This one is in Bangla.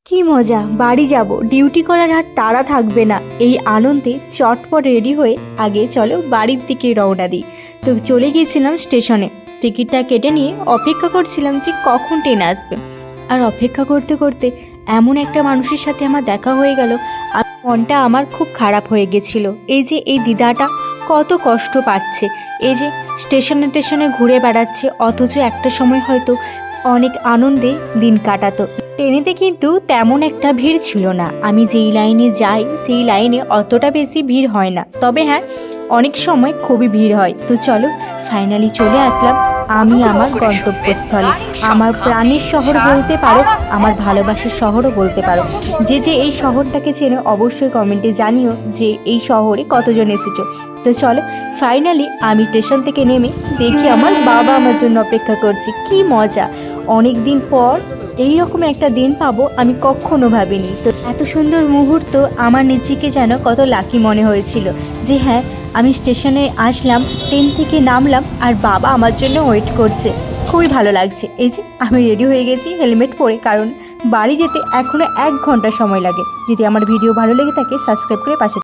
কি মজা, বাড়ি যাব, ডিউটি করার আর তাড়া থাকবে না। এই আনন্দে চটপট রেডি হয়ে আগে চলো বাড়ির দিকে রওনা দিই। তো চলে গিয়েছিলাম স্টেশনে, টিকিটটা কেটে নিয়ে অপেক্ষা করছিলাম যে কখন ট্রেন আসবে। আর অপেক্ষা করতে করতে এমন একটা মানুষের সাথে আমার দেখা হয়ে গেল, আর মনটা আমার খুব খারাপ হয়ে গেছিল। এই যে এই দিদাটা কত কষ্ট পাচ্ছে, এই যে স্টেশনে স্টেশনে ঘুরে বেড়াচ্ছে, অথচ একটা সময় হয়তো অনেক আনন্দে দিন কাটাতো। ট্রেনেতে কিন্তু তেমন একটা ভিড় ছিল না, আমি যেই লাইনে যাই সেই লাইনে অতটা বেশি ভিড় হয় না, তবে হ্যাঁ অনেক সময় খুবই ভিড় হয়। তো চলো ফাইনালি চলে আসলাম আমি আমার গন্তব্যস্থলে, আমার প্রাণের শহর বলতে পারো, আমার ভালোবাসার শহরও বলতে পারো। যে যে এই শহরটাকে চেনো অবশ্যই কমেন্টে জানিও যে এই শহরে কতজন এসেছো। তো চলো ফাইনালি আমি স্টেশন থেকে নেমে দেখি আমার বাবা আমার জন্য অপেক্ষা করছে। কি মজা, অনেক দিন পর এই রকম একটা দিন পাবো আমি কখনো ভাবিনি। তো এত সুন্দর মুহূর্ত আমার নিজেকে যেন কত লাকি মনে হয়েছিল যে হ্যাঁ আমি স্টেশনে আসলাম, ট্রেন থেকে নামলাম আর বাবা আমার জন্য ওয়েট করছে। খুবই ভালো লাগছে। এই যে আমি রেডি হয়ে গেছি হেলমেট পরে, কারণ বাড়ি যেতে এখনও 1 ঘন্টা সময় লাগে। যদি আমার ভিডিও ভালো লেগে থাকে সাবস্ক্রাইব করে পাশে